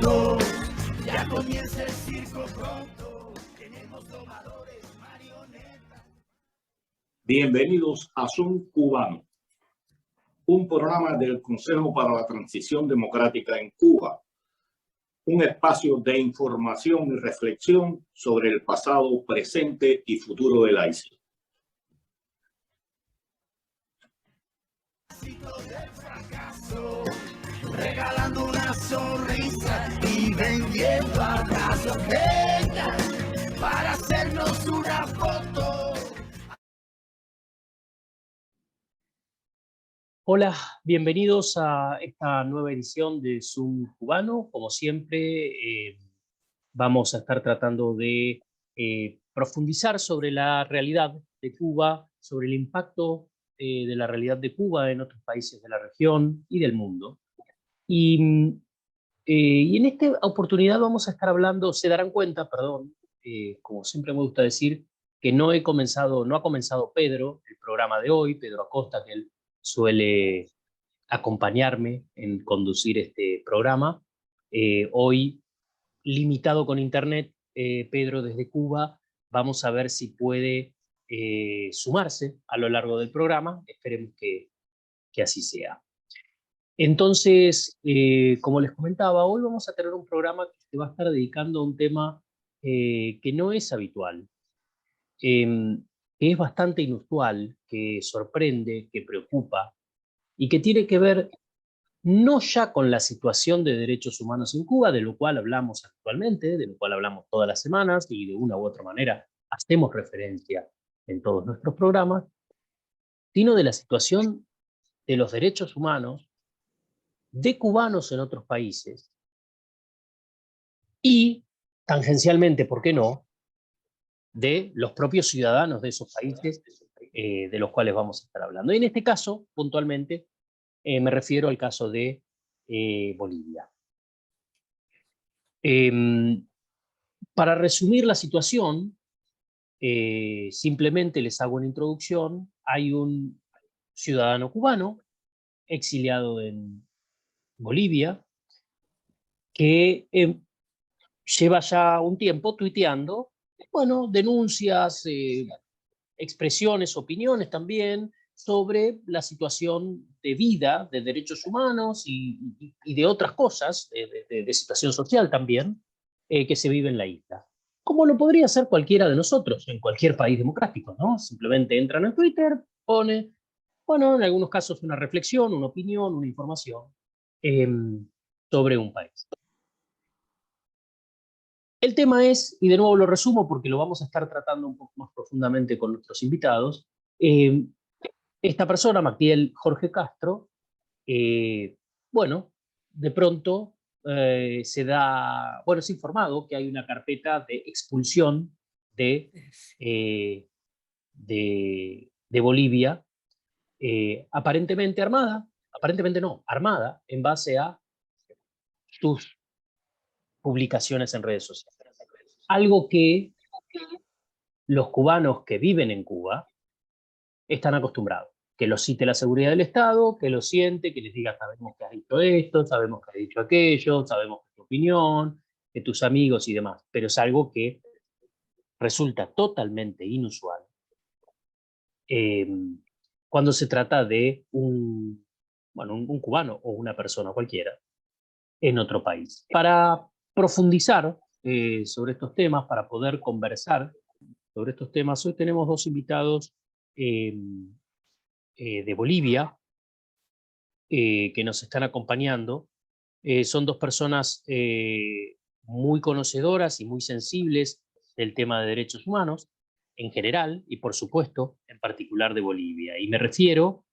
fotos. Ya comienza el circo pronto. Tenemos domadores, marionetas. Bienvenidos a Son Cubano, un programa del Consejo para la Transición Democrática en Cuba, un espacio de información y reflexión sobre el pasado, presente y futuro de la isla. Regalando una sonrisa y vendiendo abrazos, venga, para hacernos una foto. Hola, bienvenidos a esta nueva edición de Zoom Cubano. Como siempre, vamos a estar tratando de profundizar sobre la realidad de Cuba, sobre el impacto de la realidad de Cuba en otros países de la región y del mundo. Y en esta oportunidad vamos a estar hablando, se darán cuenta, perdón, como siempre me gusta decir, que no ha comenzado Pedro, el programa de hoy, Pedro Acosta, que él suele acompañarme en conducir este programa. Hoy, limitado con internet, Pedro desde Cuba, vamos a ver si puede sumarse a lo largo del programa. Esperemos que así sea. Entonces, como les comentaba, hoy vamos a tener un programa que se va a estar dedicando a un tema que no es habitual, que es bastante inusual, que sorprende, que preocupa y que tiene que ver no ya con la situación de derechos humanos en Cuba, de lo cual hablamos actualmente, de lo cual hablamos todas las semanas y de una u otra manera hacemos referencia en todos nuestros programas, sino de la situación de los derechos humanos de cubanos en otros países y, tangencialmente, ¿por qué no?, de los propios ciudadanos de esos países de los cuales vamos a estar hablando. Y en este caso, puntualmente, me refiero al caso de Bolivia. Para resumir la situación, simplemente les hago una introducción. Hay un ciudadano cubano exiliado en Bolivia que lleva ya un tiempo tuiteando, bueno, denuncias, expresiones, opiniones también sobre la situación de vida, de derechos humanos y de otras cosas, de situación social también, que se vive en la isla. Como lo podría hacer cualquiera de nosotros, en cualquier país democrático, ¿no? Simplemente entran en Twitter, pone, bueno, en algunos casos una reflexión, una opinión, una información sobre un país. El tema es, y de nuevo lo resumo porque lo vamos a estar tratando un poco más profundamente con nuestros invitados, esta persona, Mactiel Jorge Castro, bueno, de pronto es informado que hay una carpeta de expulsión de Bolivia, aparentemente armada en base a sus publicaciones en redes sociales. Algo que los cubanos que viven en Cuba están acostumbrados. Que lo cite la seguridad del Estado, que lo siente, que les diga, sabemos que has dicho esto, sabemos que has dicho aquello, sabemos que es tu opinión, que tus amigos y demás. Pero es algo que resulta totalmente inusual cuando se trata de un cubano o una persona cualquiera en otro país. Para profundizar sobre estos temas, para poder conversar sobre estos temas, hoy tenemos dos invitados de Bolivia que nos están acompañando. Son dos personas muy conocedoras y muy sensibles del tema de derechos humanos en general y, por supuesto, en particular de Bolivia. Y me refiero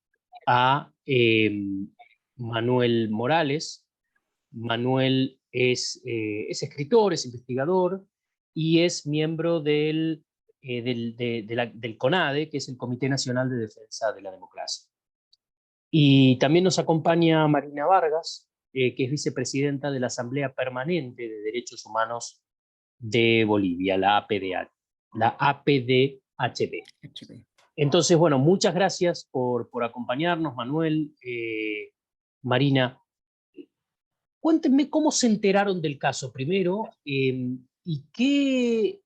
a Manuel Morales. Manuel es escritor, es investigador y es miembro del CONADE, que es el Comité Nacional de Defensa de la Democracia. Y también nos acompaña Marina Vargas, que es vicepresidenta de la Asamblea Permanente de Derechos Humanos de Bolivia, la APDHB. Entonces, bueno, muchas gracias por acompañarnos, Manuel, Marina. cuéntenme cómo se enteraron del caso primero y qué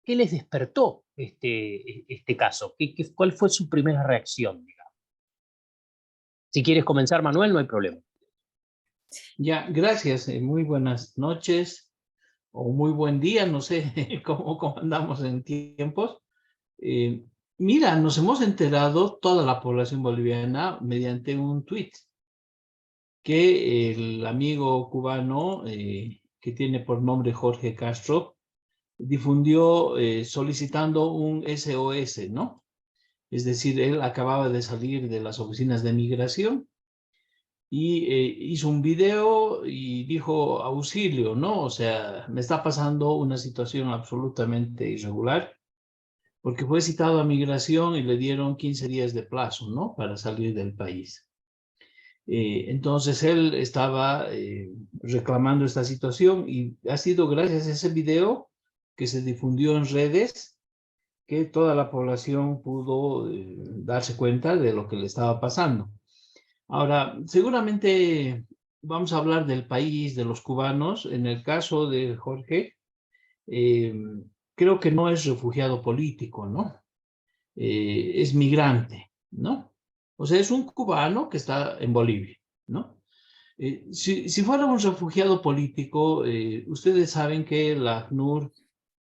les despertó este caso. ¿Cuál fue su primera reacción, digamos? Si quieres comenzar, Manuel, no hay problema. Ya, gracias. Muy buenas noches o muy buen día, no sé cómo andamos en tiempos. Mira, nos hemos enterado toda la población boliviana mediante un tuit que el amigo cubano que tiene por nombre Jorge Castro difundió solicitando un SOS, ¿no? Es decir, él acababa de salir de las oficinas de migración y hizo un video y dijo auxilio, ¿no? O sea, me está pasando una situación absolutamente irregular porque fue citado a migración y le dieron 15 días de plazo, ¿no? Para salir del país. Entonces él estaba reclamando esta situación y ha sido gracias a ese video que se difundió en redes que toda la población pudo darse cuenta de lo que le estaba pasando. Ahora, seguramente vamos a hablar del país, de los cubanos. En el caso de Jorge, creo que no es refugiado político, ¿no? Es migrante, ¿no? O sea, es un cubano que está en Bolivia, ¿no? Si fuera un refugiado político, ustedes saben que la ACNUR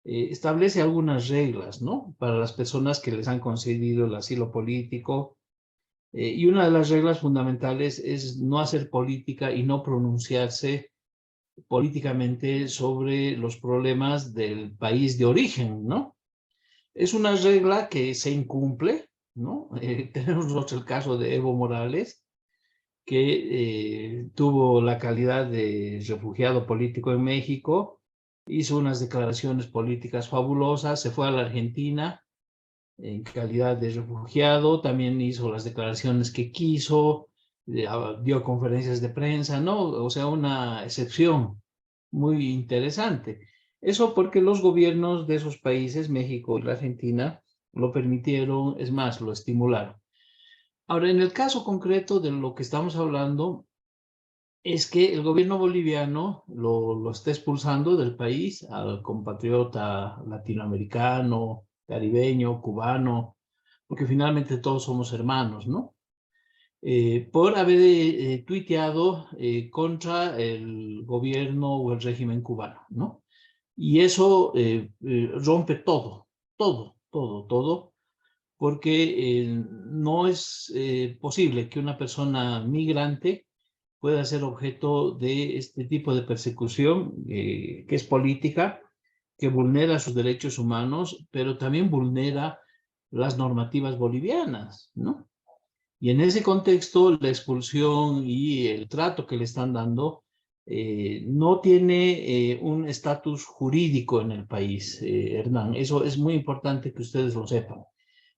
establece algunas reglas, ¿no? Para las personas que les han concedido el asilo político. Y una de las reglas fundamentales es no hacer política y no pronunciarse políticamente sobre los problemas del país de origen, ¿no? Es una regla que se incumple, ¿no? Tenemos nosotros el caso de Evo Morales, que tuvo la calidad de refugiado político en México, hizo unas declaraciones políticas fabulosas, se fue a la Argentina en calidad de refugiado, también hizo las declaraciones que quiso, dio conferencias de prensa, ¿no? O sea, una excepción muy interesante. Eso porque los gobiernos de esos países, México y la Argentina, lo permitieron, es más, lo estimularon. Ahora, en el caso concreto de lo que estamos hablando, es que el gobierno boliviano lo está expulsando del país al compatriota latinoamericano, caribeño, cubano, porque finalmente todos somos hermanos, ¿no? Por haber tuiteado contra el gobierno o el régimen cubano, ¿no? Y eso rompe todo, porque no es posible que una persona migrante pueda ser objeto de este tipo de persecución, que es política, que vulnera sus derechos humanos, pero también vulnera las normativas bolivianas, ¿no? Y en ese contexto, la expulsión y el trato que le están dando no tiene un estatus jurídico en el país, Hernán. Eso es muy importante que ustedes lo sepan.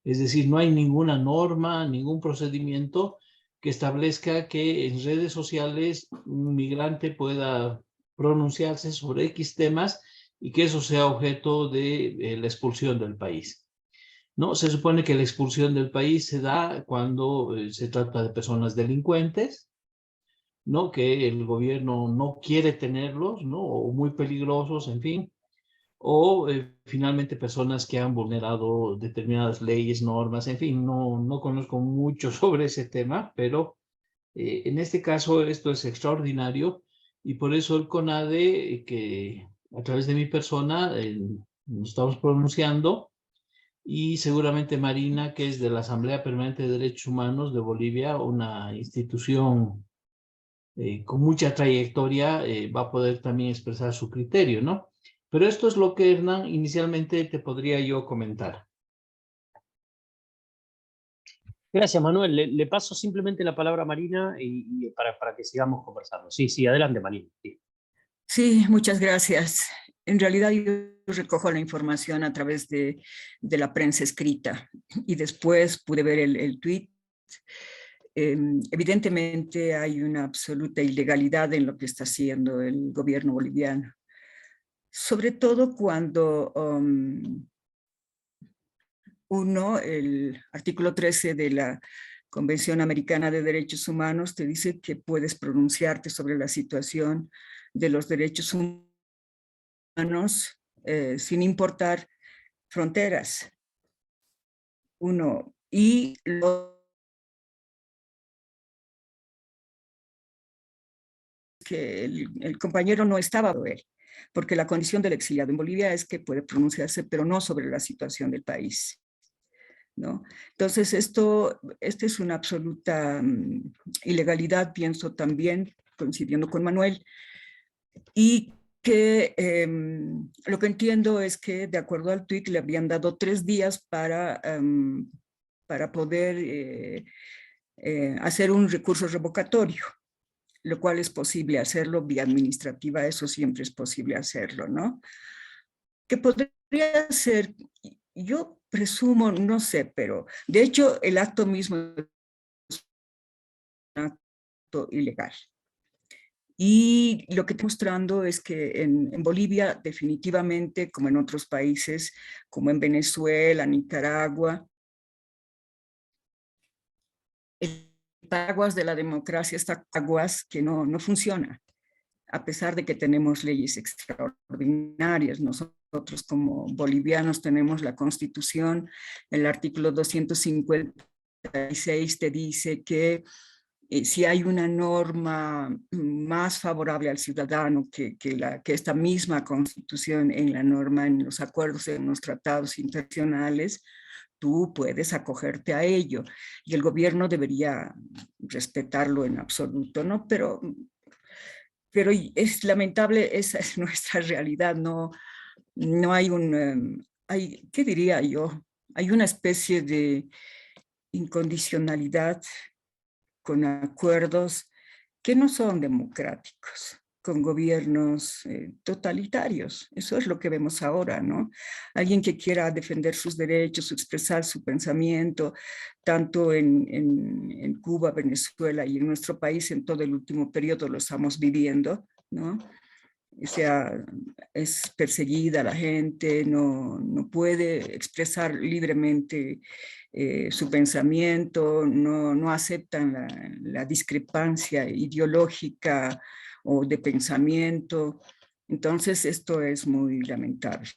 Es decir, no hay ninguna norma, ningún procedimiento que establezca que en redes sociales un migrante pueda pronunciarse sobre X temas y que eso sea objeto de la expulsión del país. No, se supone que la expulsión del país se da cuando se trata de personas delincuentes, ¿no? Que el gobierno no quiere tenerlos, ¿no? O muy peligrosos, en fin. O finalmente personas que han vulnerado determinadas leyes, normas, en fin, no conozco mucho sobre ese tema, pero en este caso esto es extraordinario y por eso el CONADE, que a través de mi persona nos estamos pronunciando, y seguramente Marina, que es de la Asamblea Permanente de Derechos Humanos de Bolivia, una institución con mucha trayectoria, va a poder también expresar su criterio, ¿no? Pero esto es lo que, Hernán, inicialmente te podría yo comentar. Gracias, Manuel. Le paso simplemente la palabra a Marina y para que sigamos conversando. Sí, adelante, Marina. Sí. Sí, muchas gracias. En realidad yo recojo la información a través de la prensa escrita y después pude ver el tuit. Evidentemente hay una absoluta ilegalidad en lo que está haciendo el gobierno boliviano, sobre todo cuando el artículo 13 de la Convención Americana de Derechos Humanos te dice que puedes pronunciarte sobre la situación de los derechos humanos sin importar fronteras. Uno, y que el compañero no estaba él, porque la condición del exiliado en Bolivia es que puede pronunciarse, pero no sobre la situación del país, ¿no? Entonces, esta es una absoluta ilegalidad, pienso también, coincidiendo con Manuel, y que lo que entiendo es que, de acuerdo al tuit, le habían dado 3 días para poder hacer un recurso revocatorio, lo cual es posible hacerlo vía administrativa, eso siempre es posible hacerlo, ¿no? Que podría ser, yo presumo, no sé, pero de hecho el acto mismo es un acto ilegal. Y lo que estoy mostrando es que en Bolivia definitivamente, como en otros países, como en Venezuela, Nicaragua, el paraguas de la democracia está paraguas que no funciona, a pesar de que tenemos leyes extraordinarias. Nosotros como bolivianos tenemos la Constitución, el artículo 256 te dice que si hay una norma más favorable al ciudadano que esta misma Constitución en la norma, en los acuerdos, en los tratados internacionales, tú puedes acogerte a ello y el gobierno debería respetarlo en absoluto, ¿no? Pero es lamentable, esa es nuestra realidad, no hay ¿qué diría yo? Hay una especie de incondicionalidad con acuerdos que no son democráticos, con gobiernos totalitarios. Eso es lo que vemos ahora, ¿no? Alguien que quiera defender sus derechos, expresar su pensamiento, tanto en Cuba, Venezuela y en nuestro país en todo el último periodo lo estamos viviendo, ¿no? O sea, es perseguida la gente, no puede expresar libremente su pensamiento, no aceptan la discrepancia ideológica o de pensamiento. Entonces, esto es muy lamentable.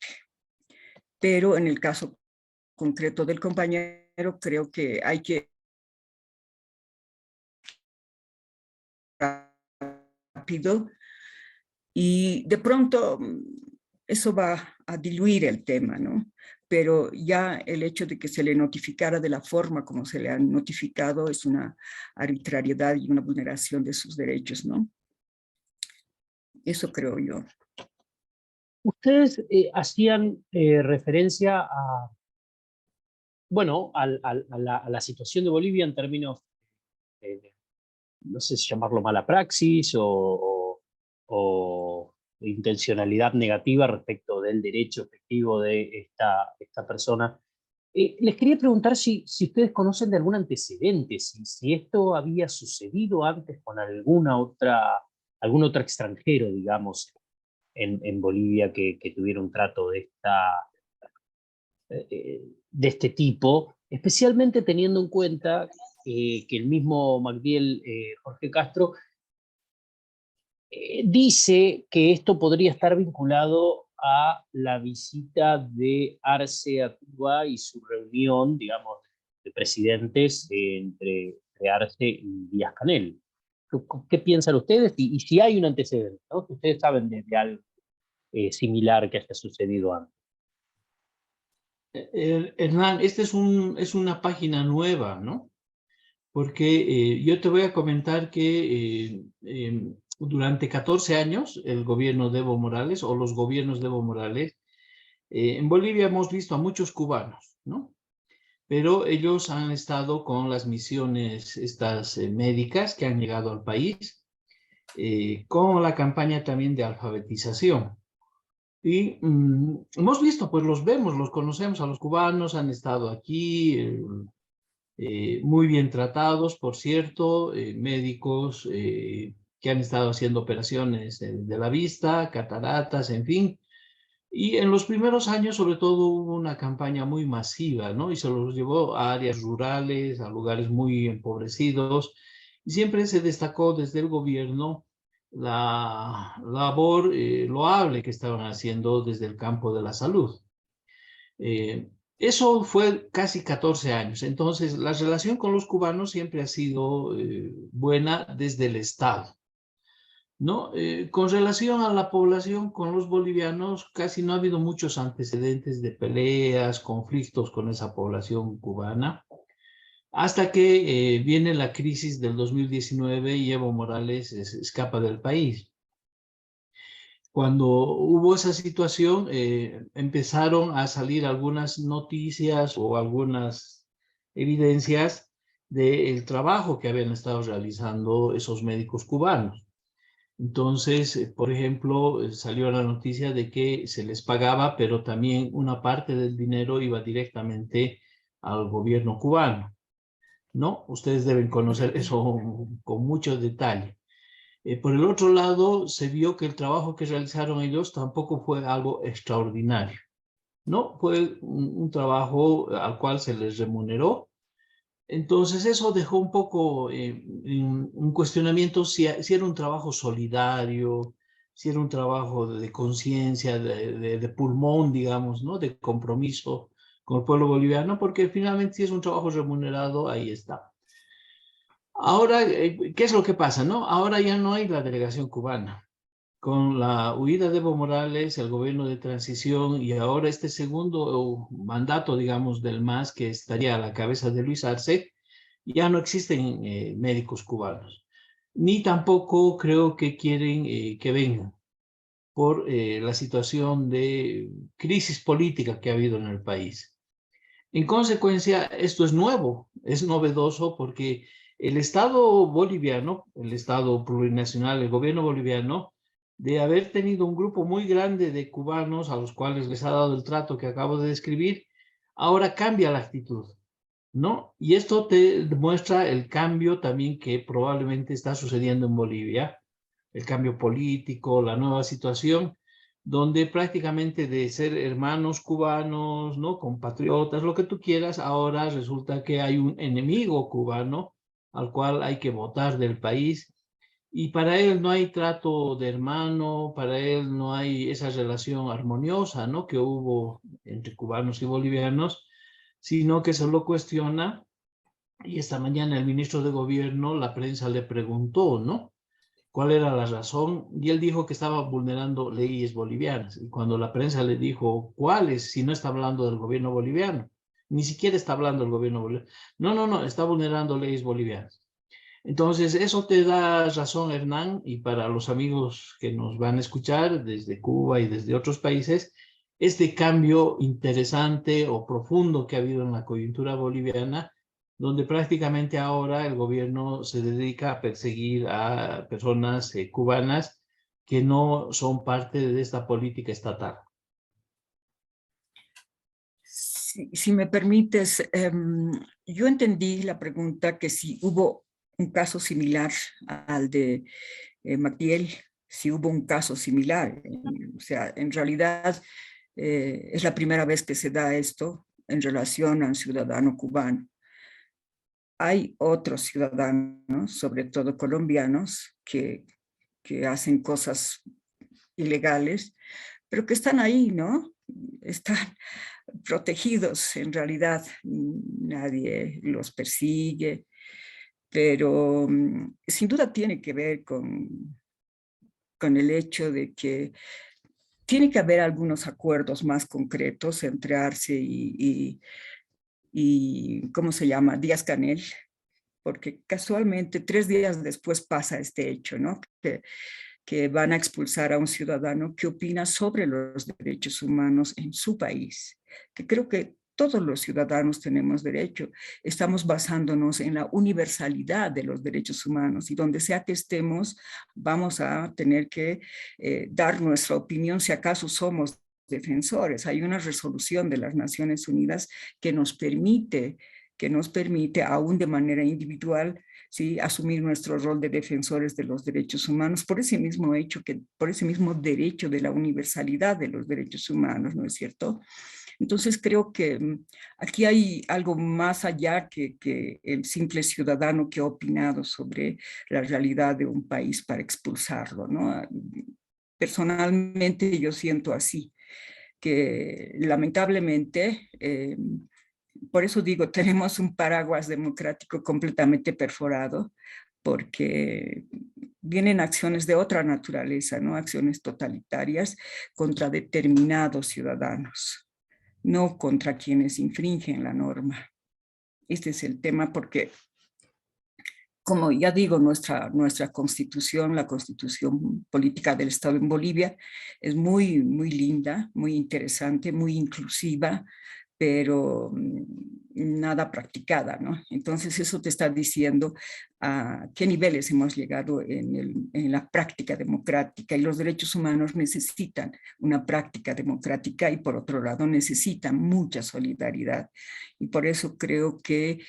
Pero en el caso concreto del compañero, creo que hay que rápido y de pronto eso va a diluir el tema, ¿no? Pero ya el hecho de que se le notificara de la forma como se le han notificado es una arbitrariedad y una vulneración de sus derechos, ¿no? Eso creo yo. Ustedes hacían referencia a, bueno, a la situación de Bolivia en términos, no sé si llamarlo mala praxis o intencionalidad negativa respecto del derecho efectivo de esta persona. Les quería preguntar si ustedes conocen de algún antecedente, si esto había sucedido antes con algún otro extranjero, digamos, en Bolivia que tuviera un trato de este tipo, especialmente teniendo en cuenta que el mismo Magdiel Jorge Castro dice que esto podría estar vinculado a la visita de Arce a Cuba y su reunión, digamos, de presidentes entre Arce y Díaz-Canel. ¿Qué piensan ustedes? Y si hay un antecedente, ¿no? Que ustedes saben de algo similar que haya sucedido antes. Hernán, esta es una página nueva, ¿no? Porque yo te voy a comentar que durante 14 años el gobierno de Evo Morales o los gobiernos de Evo Morales, en Bolivia hemos visto a muchos cubanos, ¿no? Pero ellos han estado con las misiones estas médicas que han llegado al país, con la campaña también de alfabetización. Y hemos visto, pues los vemos, los conocemos a los cubanos, han estado aquí, muy bien tratados, por cierto, médicos que han estado haciendo operaciones de la vista, cataratas, en fin, Y en los primeros años, sobre todo, hubo una campaña muy masiva, ¿no? Y se los llevó a áreas rurales, a lugares muy empobrecidos. Y siempre se destacó desde el gobierno la labor loable que estaban haciendo desde el campo de la salud. Eso fue casi 14 años. Entonces, la relación con los cubanos siempre ha sido buena desde el Estado, ¿no? Con relación a la población, con los bolivianos, casi no ha habido muchos antecedentes de peleas, conflictos con esa población cubana, hasta que viene la crisis del 2019 y Evo Morales escapa del país. Cuando hubo esa situación, empezaron a salir algunas noticias o algunas evidencias del trabajo que habían estado realizando esos médicos cubanos. Entonces, por ejemplo, salió la noticia de que se les pagaba, pero también una parte del dinero iba directamente al gobierno cubano, ¿no? Ustedes deben conocer eso con mucho detalle. Por el otro lado, se vio que el trabajo que realizaron ellos tampoco fue algo extraordinario, ¿no? Fue un trabajo al cual se les remuneró. Entonces eso dejó un poco un cuestionamiento si era un trabajo solidario, si era un trabajo de conciencia, de pulmón, digamos, ¿no? De compromiso con el pueblo boliviano, porque finalmente si es un trabajo remunerado, ahí está. Ahora, ¿qué es lo que pasa, no? Ahora ya no hay la delegación cubana. Con la huida de Evo Morales, el gobierno de transición y ahora este segundo mandato, digamos, del MAS, que estaría a la cabeza de Luis Arce, ya no existen médicos cubanos. Ni tampoco creo que quieren que vengan por la situación de crisis política que ha habido en el país. En consecuencia, esto es nuevo, es novedoso porque el Estado boliviano, el Estado plurinacional, el gobierno boliviano, de haber tenido un grupo muy grande de cubanos a los cuales les ha dado el trato que acabo de describir, ahora cambia la actitud, ¿no? Y esto te demuestra el cambio también que probablemente está sucediendo en Bolivia, el cambio político, la nueva situación, donde prácticamente de ser hermanos cubanos, ¿no? Compatriotas, lo que tú quieras, ahora resulta que hay un enemigo cubano al cual hay que votar del país y para él no hay trato de hermano, para él no hay esa relación armoniosa, ¿no? Que hubo entre cubanos y bolivianos, sino que se lo cuestiona y esta mañana el ministro de Gobierno, la prensa le preguntó, ¿no? ¿Cuál era la razón? Y él dijo que estaba vulnerando leyes bolivianas. Y cuando la prensa le dijo, ¿cuáles? Si no está hablando del gobierno boliviano. Ni siquiera está hablando del gobierno boliviano. No, está vulnerando leyes bolivianas. Entonces, eso te da razón, Hernán, y para los amigos que nos van a escuchar desde Cuba y desde otros países, este cambio interesante o profundo que ha habido en la coyuntura boliviana, donde prácticamente ahora el gobierno se dedica a perseguir a personas cubanas que no son parte de esta política estatal. Si me permites, yo entendí la pregunta que si hubo un caso similar al de Magdiel, si hubo un caso similar. O sea, en realidad es la primera vez que se da esto en relación a un ciudadano cubano. Hay otros ciudadanos, sobre todo colombianos, que hacen cosas ilegales, pero que están ahí, ¿no? Están protegidos, en realidad nadie los persigue, pero sin duda tiene que ver con el hecho de que tiene que haber algunos acuerdos más concretos entre Arce y ¿cómo se llama? Díaz-Canel, porque casualmente 3 días después pasa este hecho, ¿no? Que van a expulsar a un ciudadano que opina sobre los derechos humanos en su país, que creo que todos los ciudadanos tenemos derecho. Estamos basándonos en la universalidad de los derechos humanos y donde sea que estemos, vamos a tener que dar nuestra opinión si acaso somos defensores. Hay una resolución de las Naciones Unidas que nos permite que nos permite, aún de manera individual, ¿sí?, asumir nuestro rol de defensores de los derechos humanos, por ese mismo hecho, por ese mismo derecho de la universalidad de los derechos humanos, ¿no es cierto? Entonces creo que aquí hay algo más allá que el simple ciudadano que ha opinado sobre la realidad de un país para expulsarlo, ¿no? Personalmente yo siento así, que lamentablemente, por eso digo, tenemos un paraguas democrático completamente perforado, porque vienen acciones de otra naturaleza, ¿no? Acciones totalitarias contra determinados ciudadanos, no contra quienes infringen la norma. Este es el tema porque, como ya digo, nuestra constitución, la constitución política del Estado en Bolivia, es muy, muy linda, muy interesante, muy inclusiva, pero nada practicada, ¿no? Entonces eso te está diciendo a qué niveles hemos llegado en la práctica democrática, y los derechos humanos necesitan una práctica democrática y por otro lado necesitan mucha solidaridad. Y por eso creo que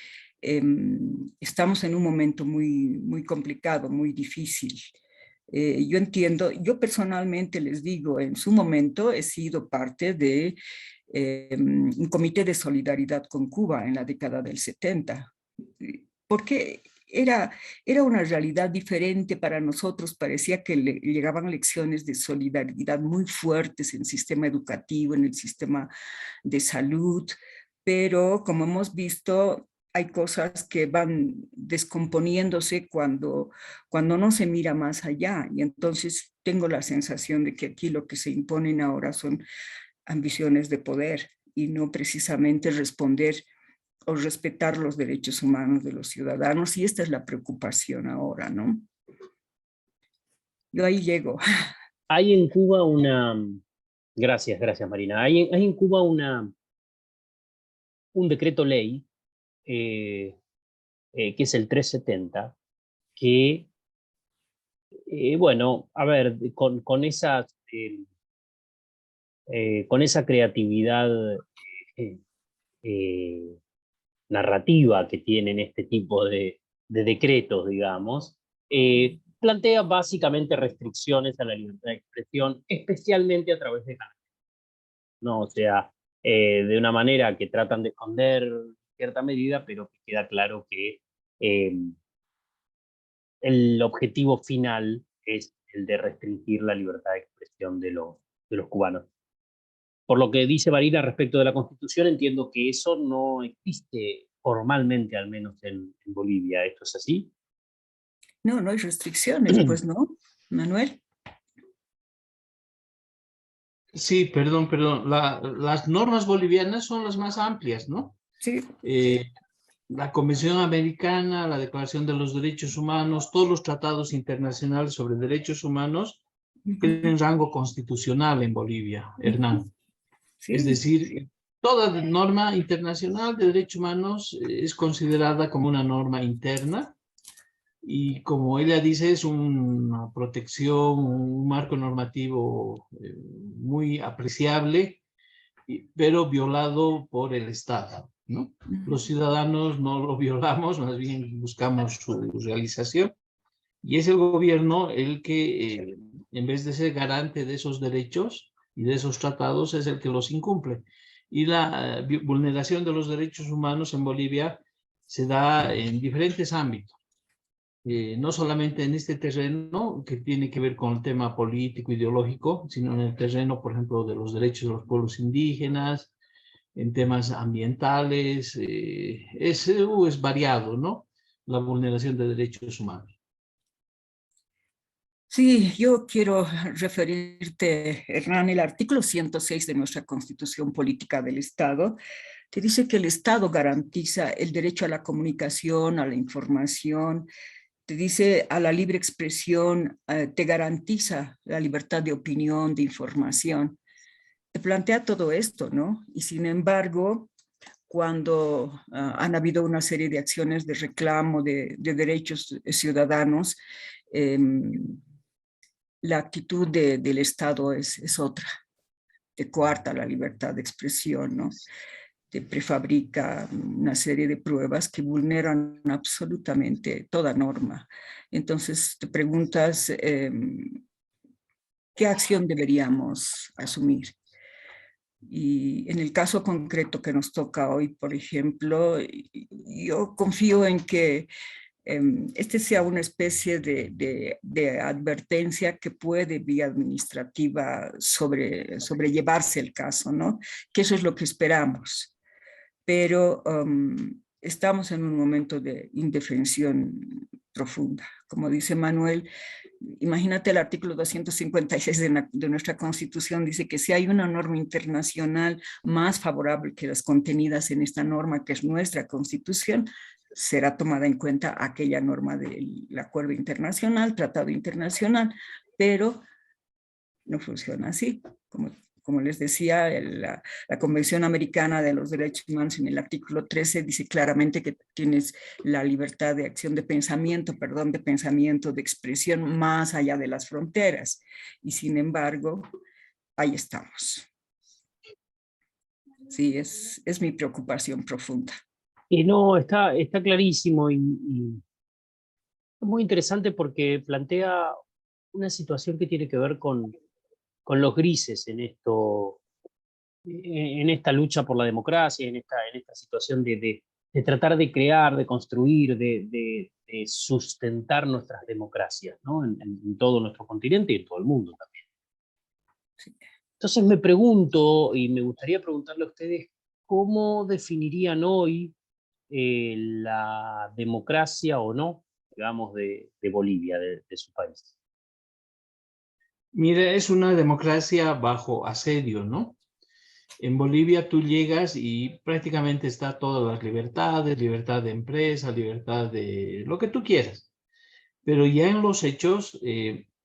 estamos en un momento muy, muy complicado, muy difícil. Yo entiendo, yo personalmente les digo, en su momento he sido parte de un comité de solidaridad con Cuba en la década del 70, porque era una realidad diferente para nosotros. Parecía que llegaban lecciones de solidaridad muy fuertes en el sistema educativo, en el sistema de salud, pero como hemos visto, hay cosas que van descomponiéndose cuando no se mira más allá, y entonces tengo la sensación de que aquí lo que se imponen ahora son ambiciones de poder y no precisamente responder o respetar los derechos humanos de los ciudadanos, y esta es la preocupación ahora, ¿no? Yo ahí llego. Hay en Cuba una... Gracias, Marina. Hay en Cuba un decreto ley que es el 370, que, bueno, a ver, con esa creatividad narrativa que tienen este tipo de decretos, digamos, plantea básicamente restricciones a la libertad de expresión, especialmente a través de canales, ¿no? O sea, de una manera que tratan de esconder cierta medida, pero que queda claro que el objetivo final es el de restringir la libertad de expresión de los cubanos. Por lo que dice Marina respecto de la Constitución, entiendo que eso no existe formalmente, al menos en Bolivia. ¿Esto es así? No, no hay restricciones, pues, ¿no, Manuel? Sí, perdón. Las normas bolivianas son las más amplias, ¿no? Sí. La Convención Americana, la Declaración de los Derechos Humanos, todos los tratados internacionales sobre derechos humanos tienen rango constitucional en Bolivia, Hernán. Sí. Es decir, toda norma internacional de derechos humanos es considerada como una norma interna, y como ella dice, es una protección, un marco normativo muy apreciable, pero violado por el Estado, ¿no? Los ciudadanos no lo violamos, más bien buscamos su realización, y es el gobierno el que, en vez de ser garante de esos derechos y de esos tratados, es el que los incumple. Y la vulneración de los derechos humanos en Bolivia se da en diferentes ámbitos. No solamente en este terreno que tiene que ver con el tema político, ideológico, sino en el terreno, por ejemplo, de los derechos de los pueblos indígenas, en temas ambientales. Es variado, ¿no? La vulneración de derechos humanos. Sí, yo quiero referirte, Hernán, el artículo 106 de nuestra Constitución Política del Estado, que dice que el Estado garantiza el derecho a la comunicación, a la información, te dice a la libre expresión, te garantiza la libertad de opinión, de información. Te plantea todo esto, ¿no? Y sin embargo, cuando han habido una serie de acciones de reclamo de derechos ciudadanos, la actitud del Estado es otra, te coarta la libertad de expresión, ¿no? prefabrica una serie de pruebas que vulneran absolutamente toda norma. Entonces te preguntas, ¿qué acción deberíamos asumir? Y en el caso concreto que nos toca hoy, por ejemplo, yo confío en que este sea una especie de advertencia que puede vía administrativa sobrellevarse el caso, ¿no? Que eso es lo que esperamos. Pero estamos en un momento de indefensión profunda. Como dice Manuel, imagínate el artículo 256 de nuestra Constitución, dice que si hay una norma internacional más favorable que las contenidas en esta norma, que es nuestra Constitución, será tomada en cuenta aquella norma del acuerdo internacional, tratado internacional, pero no funciona así. Como les decía, la Convención Americana de los Derechos Humanos en el artículo 13 dice claramente que tienes la libertad de acción de pensamiento, de expresión más allá de las fronteras. Y sin embargo, ahí estamos. Sí, es mi preocupación profunda. No, está clarísimo y es muy interesante porque plantea una situación que tiene que ver con los grises en esta lucha por la democracia, en esta situación de tratar de crear, de construir, de sustentar nuestras democracias, ¿no? En todo nuestro continente y en todo el mundo también. Sí. Entonces me pregunto, y me gustaría preguntarle a ustedes, ¿cómo definirían hoy la democracia o no, digamos, de Bolivia, de su país? Mira, es una democracia bajo asedio, ¿no? En Bolivia tú llegas y prácticamente está todas las libertades, libertad de empresa, libertad de lo que tú quieras. Pero ya en los hechos,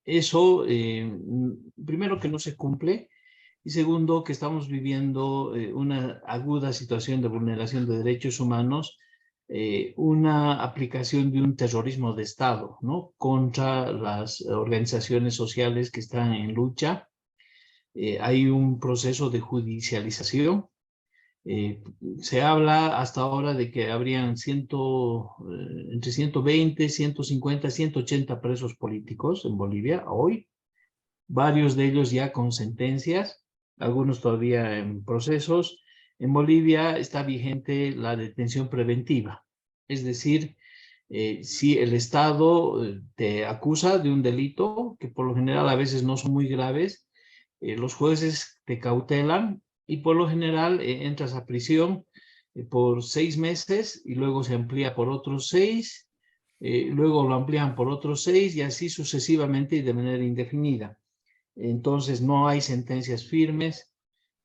eso, primero que no se cumple, y segundo que estamos viviendo una aguda situación de vulneración de derechos humanos, una aplicación de un terrorismo de Estado, ¿no? Contra las organizaciones sociales que están en lucha. Hay un proceso de judicialización. Se habla hasta ahora de que habrían entre 120, 150, 180 presos políticos en Bolivia hoy, varios de ellos ya con sentencias, algunos todavía en procesos. En Bolivia está vigente la detención preventiva, es decir, si el Estado te acusa de un delito, que por lo general a veces no son muy graves, los jueces te cautelan y por lo general entras a prisión por 6 meses y luego se amplía por otros 6, luego lo amplían por otros 6 y así sucesivamente y de manera indefinida. Entonces no hay sentencias firmes.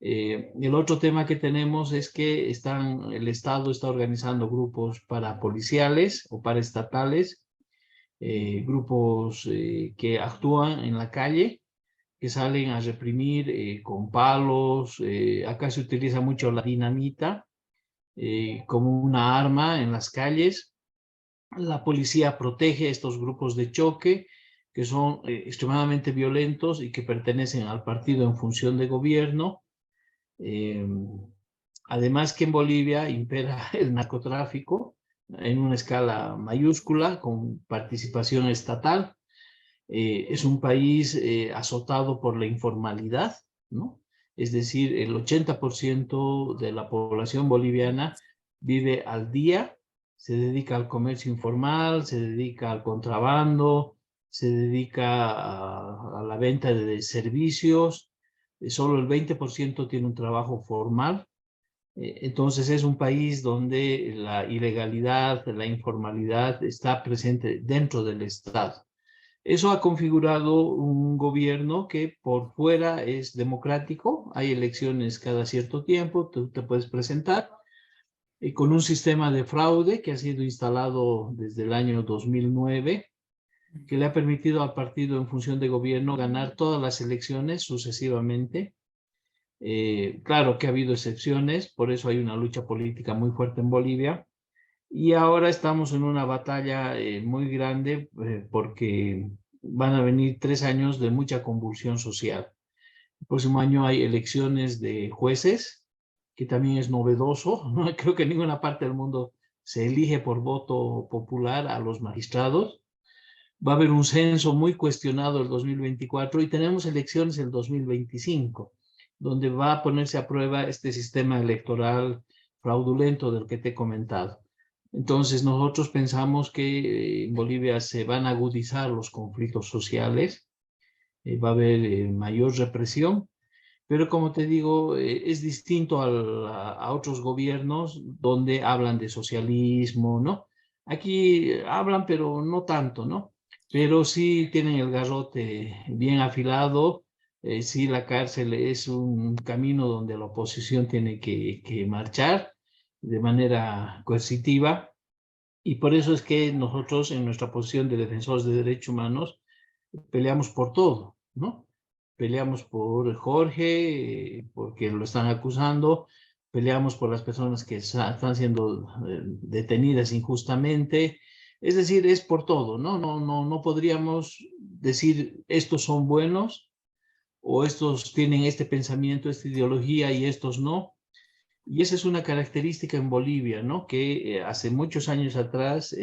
El otro tema que tenemos es que el Estado está organizando grupos parapoliciales o paraestatales, grupos que actúan en la calle, que salen a reprimir con palos. Acá se utiliza mucho la dinamita como una arma en las calles. La policía protege estos grupos de choque que son extremadamente violentos y que pertenecen al partido en función de gobierno. Además que en Bolivia impera el narcotráfico en una escala mayúscula con participación estatal. Es un país azotado por la informalidad, ¿no? Es decir, el 80% de la población boliviana vive al día, se dedica al comercio informal, se dedica al contrabando, se dedica a la venta de servicios. Solo el 20% tiene un trabajo formal. Entonces es un país donde la ilegalidad, la informalidad está presente dentro del Estado. Eso ha configurado un gobierno que por fuera es democrático, hay elecciones cada cierto tiempo, tú te puedes presentar, y con un sistema de fraude que ha sido instalado desde el año 2009, que le ha permitido al partido en función de gobierno ganar todas las elecciones sucesivamente. Claro que ha habido excepciones, por eso hay una lucha política muy fuerte en Bolivia, y ahora estamos en una batalla muy grande porque van a venir 3 años de mucha convulsión social. El próximo año hay elecciones de jueces, que también es novedoso, ¿no? Creo que en ninguna parte del mundo se elige por voto popular a los magistrados. Va a haber un censo muy cuestionado el 2024 y tenemos elecciones el 2025, donde va a ponerse a prueba este sistema electoral fraudulento del que te he comentado. Entonces nosotros pensamos que en Bolivia se van a agudizar los conflictos sociales, va a haber mayor represión, pero como te digo, es distinto a otros gobiernos donde hablan de socialismo, ¿no? Aquí hablan, pero no tanto, ¿no? Pero sí tienen el garrote bien afilado, sí la cárcel es un camino donde la oposición tiene que marchar de manera coercitiva, y por eso es que nosotros en nuestra posición de defensores de derechos humanos peleamos por todo, ¿no? Peleamos por Jorge, porque lo están acusando, peleamos por las personas que están siendo detenidas injustamente, es decir, es por todo, ¿no? No podríamos decir estos son buenos o estos tienen este pensamiento, esta ideología y estos no. Y esa es una característica en Bolivia, ¿no? Que hace muchos años atrás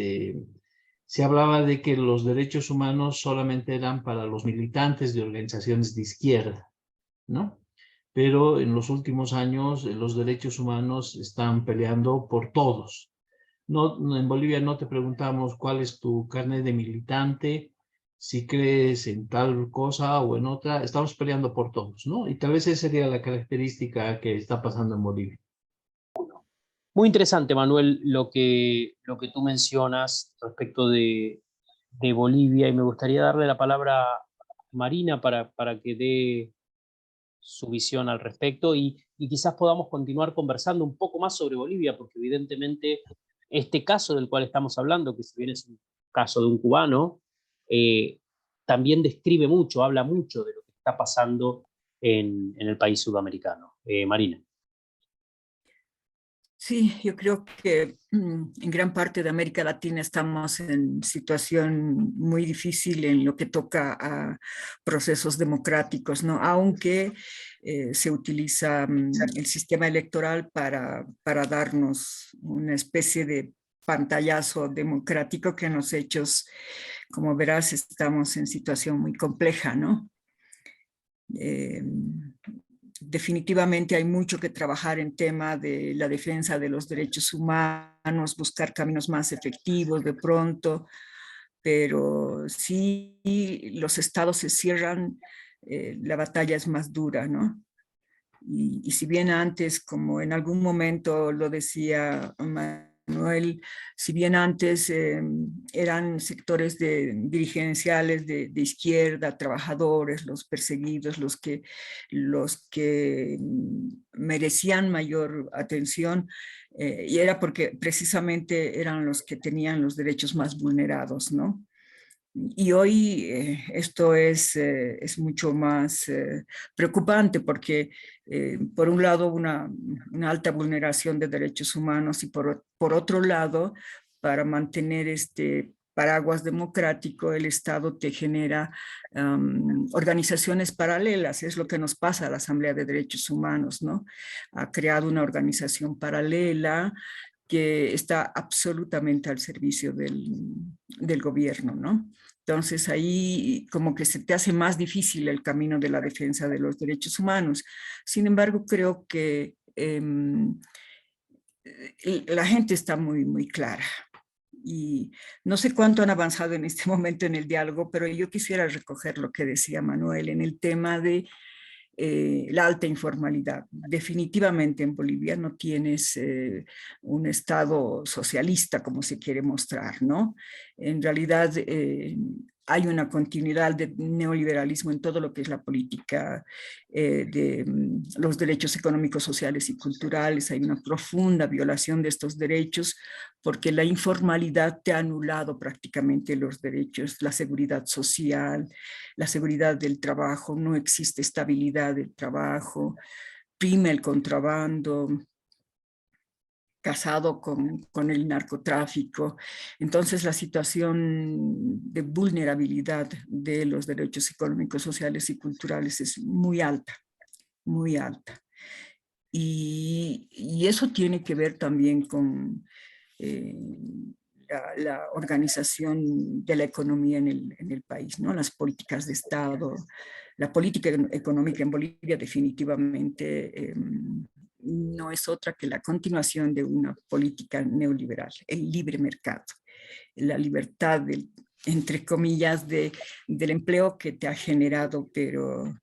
se hablaba de que los derechos humanos solamente eran para los militantes de organizaciones de izquierda, ¿no? Pero en los últimos años los derechos humanos están peleando por todos. En Bolivia no te preguntamos cuál es tu carnet de militante, si crees en tal cosa o en otra, estamos peleando por todos, ¿no? Y tal vez esa sería la característica que está pasando en Bolivia. Muy interesante, Manuel, lo que tú mencionas respecto de Bolivia, y me gustaría darle la palabra a Marina para que dé su visión al respecto y quizás podamos continuar conversando un poco más sobre Bolivia, porque evidentemente este caso del cual estamos hablando, que si bien es un caso de un cubano, también describe mucho, habla mucho de lo que está pasando en el país sudamericano. Marina. Sí, yo creo que en gran parte de América Latina estamos en situación muy difícil en lo que toca a procesos democráticos, ¿no? Aunque se utiliza el sistema electoral para darnos una especie de pantallazo democrático, que en los hechos, como verás, estamos en situación muy compleja, ¿no? Definitivamente hay mucho que trabajar en tema de la defensa de los derechos humanos, buscar caminos más efectivos de pronto, pero si los estados se cierran, la batalla es más dura, ¿no? Y si bien antes, como en algún momento lo decía Manuel, si bien antes eran sectores dirigenciales de izquierda, trabajadores, los perseguidos, los que merecían mayor atención, y era porque precisamente eran los que tenían los derechos más vulnerados, ¿no? Y hoy esto es mucho más preocupante porque por un lado una alta vulneración de derechos humanos y por otro lado, para mantener este paraguas democrático, el Estado te genera organizaciones paralelas. Es lo que nos pasa a la Asamblea de Derechos Humanos, ¿no? Ha creado una organización paralela que está absolutamente al servicio del gobierno, ¿no? Entonces ahí como que se te hace más difícil el camino de la defensa de los derechos humanos. Sin embargo, creo que la gente está muy clara. Y no sé cuánto han avanzado en este momento en el diálogo, pero yo quisiera recoger lo que decía Manuel en el tema de la alta informalidad. Definitivamente en Bolivia no tienes un Estado socialista como se quiere mostrar, ¿no? En realidad hay una continuidad de neoliberalismo en todo lo que es la política de los derechos económicos, sociales y culturales. Hay una profunda violación de estos derechos porque la informalidad te ha anulado prácticamente los derechos, la seguridad social, la seguridad del trabajo, no existe estabilidad del trabajo, prima el contrabando, casado con el narcotráfico. Entonces la situación de vulnerabilidad de los derechos económicos, sociales y culturales es muy alta, muy alta. Y eso tiene que ver también con la organización de la economía en el país, ¿no? Las políticas de Estado, la política económica en Bolivia definitivamente no es otra que la continuación de una política neoliberal, el libre mercado, la libertad del, entre comillas, del empleo que te ha generado, pero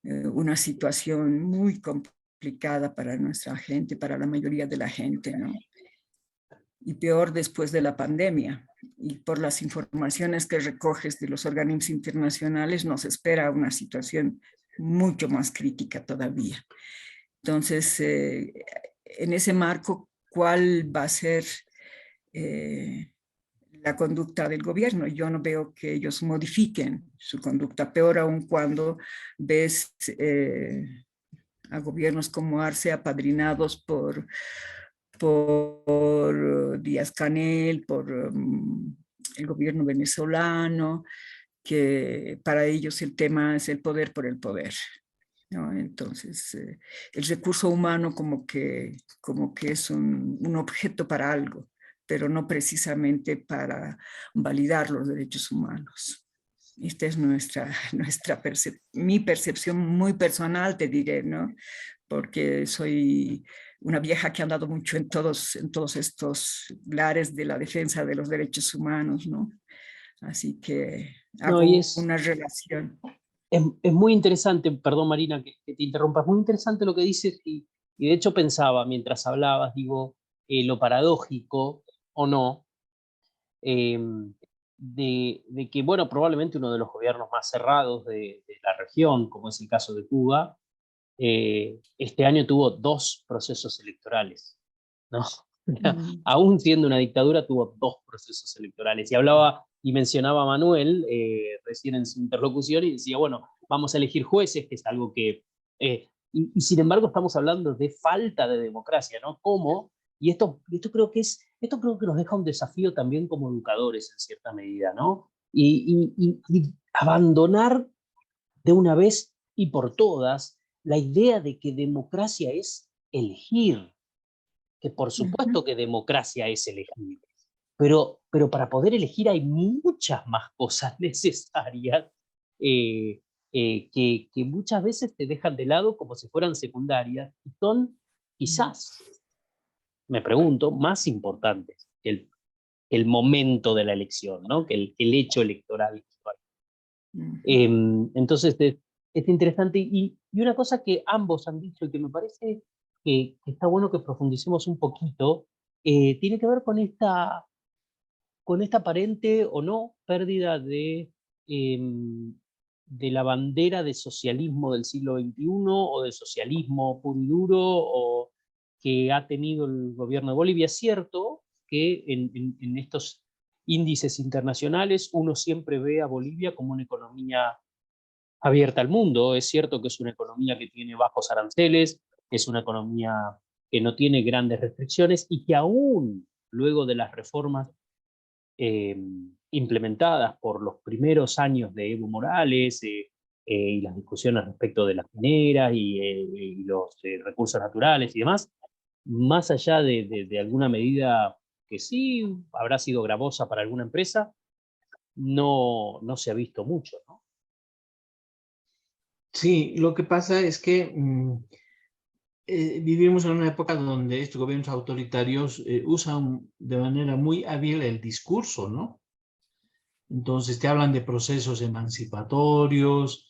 una situación muy complicada para nuestra gente, para la mayoría de la gente, ¿no? Y peor después de la pandemia. Y por las informaciones que recoges de los organismos internacionales, nos espera una situación mucho más crítica todavía. Entonces, en ese marco, ¿cuál va a ser la conducta del gobierno? Yo no veo que ellos modifiquen su conducta, peor aún cuando ves a gobiernos como Arce apadrinados por Díaz-Canel, por el gobierno venezolano, que para ellos el tema es el poder por el poder, ¿no? Entonces, el recurso humano como que es un objeto para algo, pero no precisamente para validar los derechos humanos. Esta es mi percepción muy personal, te diré, ¿no? Porque soy una vieja que ha andado mucho en todos estos lares de la defensa de los derechos humanos, ¿no? Así que No, y hago una relación. es muy interesante, perdón Marina que te interrumpa, es muy interesante lo que dices y de hecho pensaba mientras hablabas, digo, lo paradójico o no, eh, de que, bueno, probablemente uno de los gobiernos más cerrados de la región, como es el caso de Cuba, este año tuvo 2 procesos electorales, ¿no? Aún siendo una dictadura, tuvo 2 procesos electorales. Y hablaba y mencionaba a Manuel recién en su interlocución y decía, bueno, vamos a elegir jueces, que es algo que... y sin embargo estamos hablando de falta de democracia, ¿no? ¿Cómo? Y esto creo que nos deja un desafío también como educadores en cierta medida, ¿no? Y abandonar de una vez y por todas la idea de que democracia es elegir, que por supuesto que democracia es elegir, pero para poder elegir hay muchas más cosas necesarias que muchas veces te dejan de lado como si fueran secundarias y son quizás, me pregunto, más importantes que el momento de la elección, ¿no? que el hecho electoral. Entonces es interesante y una cosa que ambos han dicho y que me parece que está bueno que profundicemos un poquito, tiene que ver con esta aparente o no pérdida de la bandera de socialismo del siglo XXI o de socialismo puro y duro o que ha tenido el gobierno de Bolivia. Es cierto que en estos índices internacionales uno siempre ve a Bolivia como una economía abierta al mundo. Es cierto que es una economía que tiene bajos aranceles, es una economía que no tiene grandes restricciones y que aún luego de las reformas implementadas por los primeros años de Evo Morales y las discusiones respecto de las mineras y los recursos naturales y demás, más allá de alguna medida que sí habrá sido gravosa para alguna empresa, no se ha visto mucho, ¿no? Sí, lo que pasa es que vivimos en una época donde estos gobiernos autoritarios usan de manera muy hábil el discurso, ¿no? Entonces te hablan de procesos emancipatorios,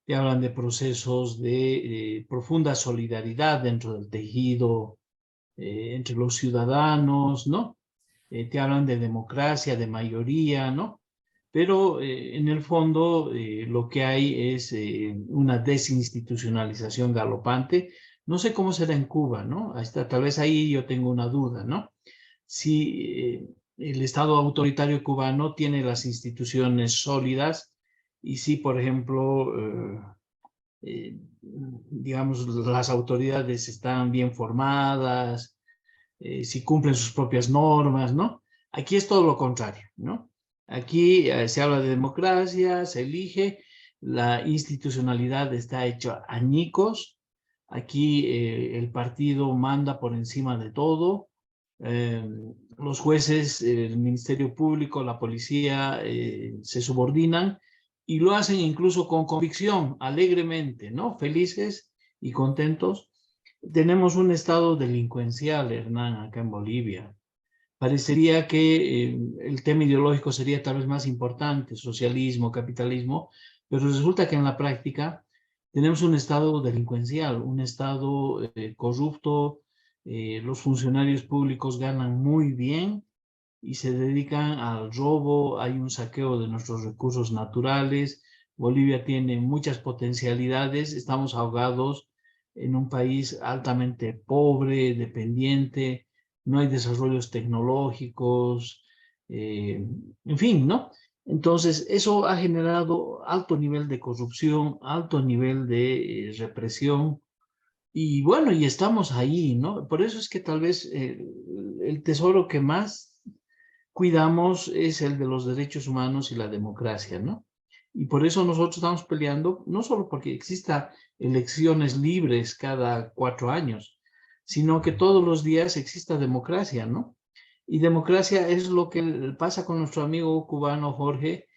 te hablan de procesos de profunda solidaridad dentro del tejido entre los ciudadanos, ¿no? Te hablan de democracia, de mayoría, ¿no? Pero en el fondo lo que hay es una desinstitucionalización galopante. No sé cómo será en Cuba, ¿no? Tal vez ahí yo tengo una duda, ¿no? Si el Estado autoritario cubano tiene las instituciones sólidas y si, por ejemplo, digamos, las autoridades están bien formadas, si cumplen sus propias normas, ¿no? Aquí es todo lo contrario, ¿no? Aquí se habla de democracia, se elige, la institucionalidad está hecha añicos, Aquí el partido manda por encima de todo. Los jueces, el Ministerio Público, la policía se subordinan y lo hacen incluso con convicción, alegremente, ¿no? Felices y contentos. Tenemos un estado delincuencial, Hernán, acá en Bolivia. Parecería que el tema ideológico sería tal vez más importante, socialismo, capitalismo, pero resulta que en la práctica tenemos un estado delincuencial, un estado corrupto, los funcionarios públicos ganan muy bien y se dedican al robo, hay un saqueo de nuestros recursos naturales, Bolivia tiene muchas potencialidades, estamos ahogados en un país altamente pobre, dependiente, no hay desarrollos tecnológicos, en fin, ¿no? Entonces, eso ha generado alto nivel de corrupción, alto nivel de represión, y bueno, y estamos ahí, ¿no? Por eso es que tal vez el tesoro que más cuidamos es el de los derechos humanos y la democracia, ¿no? Y por eso nosotros estamos peleando, no solo porque exista elecciones libres cada 4 años, sino que todos los días exista democracia, ¿no? Y democracia es lo que pasa con nuestro amigo cubano Jorge,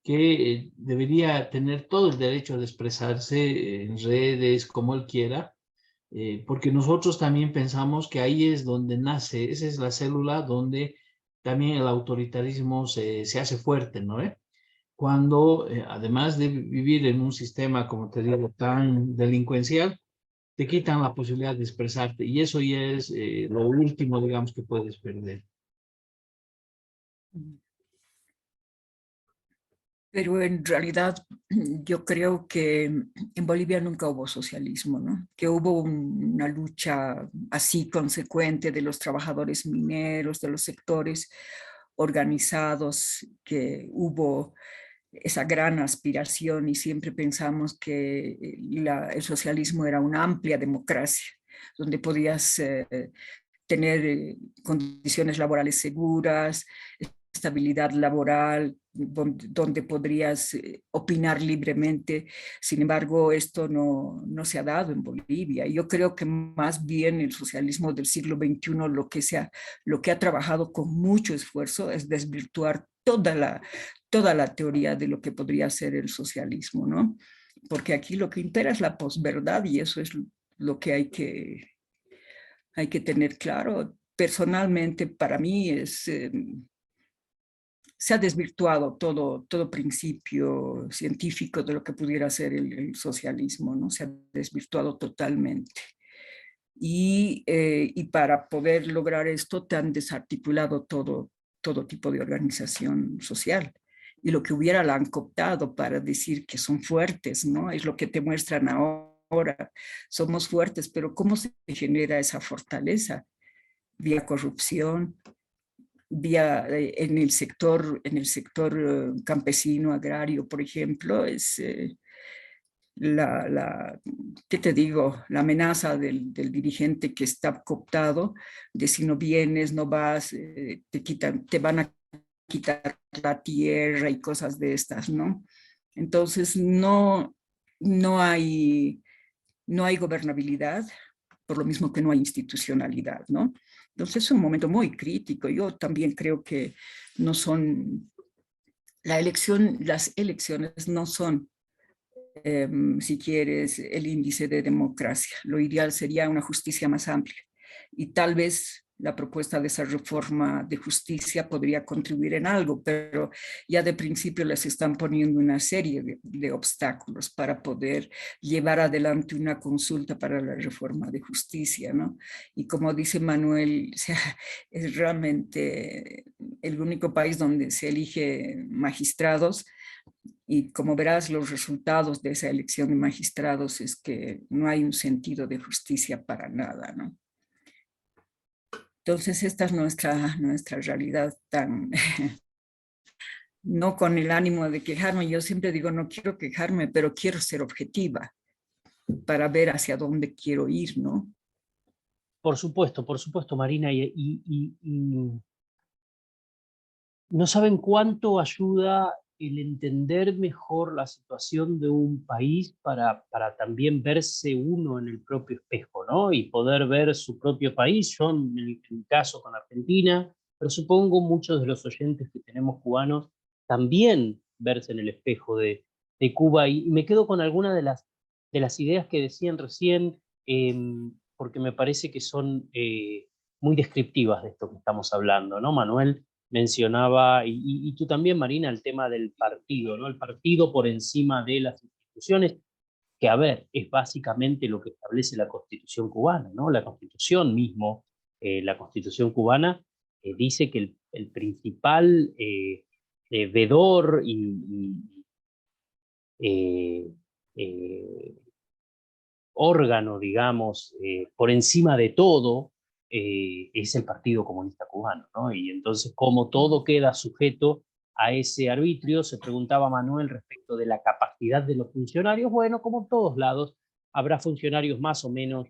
que debería tener todo el derecho de expresarse en redes como él quiera, porque nosotros también pensamos que ahí es donde nace, esa es la célula donde también el autoritarismo se hace fuerte, ¿no? Cuando, además de vivir en un sistema, como te digo, tan delincuencial, te quitan la posibilidad de expresarte y eso ya es lo último, digamos, que puedes perder. Pero en realidad yo creo que en Bolivia nunca hubo socialismo, ¿no? Que hubo una lucha así consecuente de los trabajadores mineros, de los sectores organizados, que hubo esa gran aspiración y siempre pensamos que el socialismo era una amplia democracia, donde podías tener condiciones laborales seguras, estabilidad laboral, donde podrías opinar libremente. Sin embargo, esto no se ha dado en Bolivia. Yo creo que más bien el socialismo del siglo XXI lo que ha trabajado con mucho esfuerzo es desvirtuar toda la teoría de lo que podría ser el socialismo, ¿no? Porque aquí lo que impera es la posverdad y eso es lo que hay que tener claro. Personalmente, para mí se ha desvirtuado todo principio científico de lo que pudiera ser el socialismo, ¿no? Se ha desvirtuado totalmente. Y para poder lograr esto, te han desarticulado todo tipo de organización social. Y lo que hubiera la han cooptado para decir que son fuertes, ¿no? Es lo que te muestran ahora. Somos fuertes, pero ¿cómo se genera esa fortaleza? Vía corrupción, vía en el sector campesino, agrario, por ejemplo, es ¿qué te digo? La amenaza del dirigente que está cooptado, de si no vienes, no vas, te van a quitar la tierra y cosas de estas, ¿no? Entonces no hay gobernabilidad, por lo mismo que no hay institucionalidad, ¿no? Entonces es un momento muy crítico. Yo también creo que las elecciones no son, si quieres, el índice de democracia. Lo ideal sería una justicia más amplia y tal vez la propuesta de esa reforma de justicia podría contribuir en algo, pero ya de principio les están poniendo una serie de obstáculos para poder llevar adelante una consulta para la reforma de justicia, ¿no? Y como dice Manuel, o sea, es realmente el único país donde se elige magistrados. Y como verás, los resultados de esa elección de magistrados es que no hay un sentido de justicia para nada, ¿no? Entonces, esta es nuestra realidad tan, no con el ánimo de quejarme. Yo siempre digo, no quiero quejarme, pero quiero ser objetiva para ver hacia dónde quiero ir, ¿no? Por supuesto, Marina, y no saben cuánto ayuda el entender mejor la situación de un país para también verse uno en el propio espejo, ¿no? Y poder ver su propio país. Yo en mi caso con Argentina, pero supongo muchos de los oyentes que tenemos cubanos también verse en el espejo de Cuba. Y me quedo con algunas de las ideas que decían recién, porque me parece que son muy descriptivas de esto que estamos hablando, ¿no? Manuel mencionaba, y tú también, Marina, el tema del partido, ¿no? El partido por encima de las instituciones, que, a ver, es básicamente lo que establece la Constitución cubana, ¿no? La Constitución mismo, la Constitución cubana, dice que el principal vedor órgano, digamos, por encima de todo, es el Partido Comunista Cubano, ¿no? Y entonces, como todo queda sujeto a ese arbitrio, se preguntaba Manuel respecto de la capacidad de los funcionarios. Bueno, como en todos lados, habrá funcionarios más o menos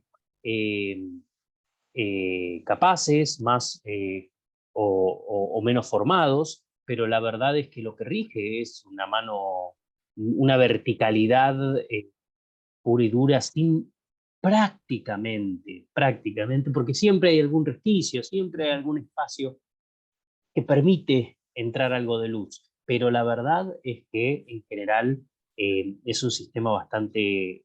capaces, más o menos formados, pero la verdad es que lo que rige es una verticalidad pura y dura, sin prácticamente, porque siempre hay algún resquicio, siempre hay algún espacio que permite entrar algo de luz, pero la verdad es que en general es un sistema bastante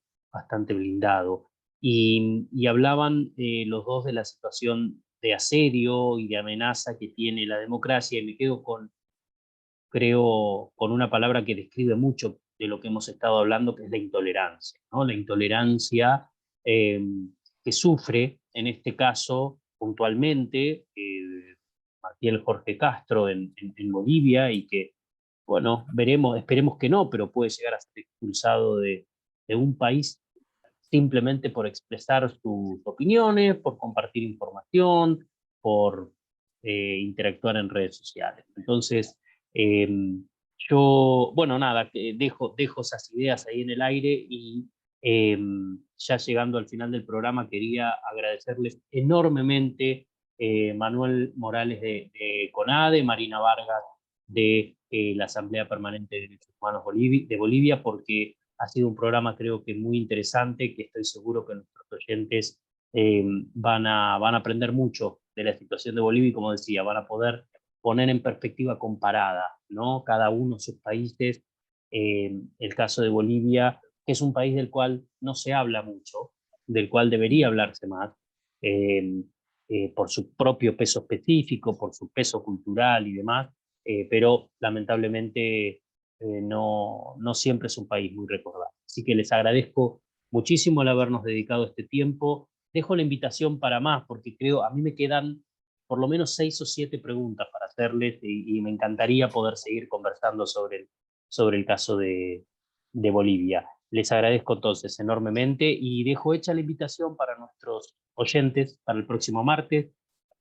blindado. Y hablaban los dos de la situación de asedio y de amenaza que tiene la democracia, y me quedo creo, con una palabra que describe mucho de lo que hemos estado hablando, que es la intolerancia, ¿no? La intolerancia que sufre, en este caso, puntualmente, Martín Jorge Castro en Bolivia, y que, bueno, esperemos que no, pero puede llegar a ser expulsado de un país simplemente por expresar sus opiniones, por compartir información, por interactuar en redes sociales. Entonces, yo, bueno, nada, dejo esas ideas ahí en el aire, y ya llegando al final del programa quería agradecerles enormemente Manuel Morales de CONADE, Marina Vargas de la Asamblea Permanente de Derechos Humanos de Bolivia, porque ha sido un programa, creo que muy interesante, que estoy seguro que nuestros oyentes van a aprender mucho de la situación de Bolivia, y, como decía, van a poder poner en perspectiva comparada, ¿no? Cada uno de sus países. El caso de Bolivia, que es un país del cual no se habla mucho, del cual debería hablarse más, por su propio peso específico, por su peso cultural y demás, pero lamentablemente no siempre es un país muy recordado. Así que les agradezco muchísimo el habernos dedicado este tiempo. Dejo la invitación para más, porque creo, a mí me quedan por lo menos 6 o 7 preguntas para hacerles, y me encantaría poder seguir conversando sobre el caso de Bolivia. Les agradezco entonces enormemente, y dejo hecha la invitación para nuestros oyentes para el próximo martes.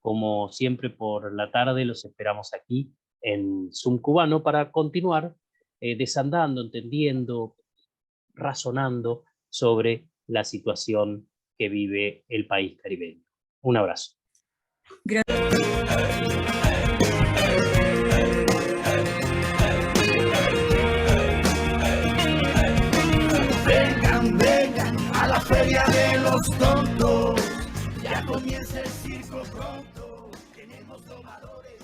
Como siempre, por la tarde los esperamos aquí en Zoom Cubano para continuar desandando, entendiendo, razonando sobre la situación que vive el país caribeño. Un abrazo. Vengan a la feria de los tontos, ya comienza el circo pronto, tenemos domadores.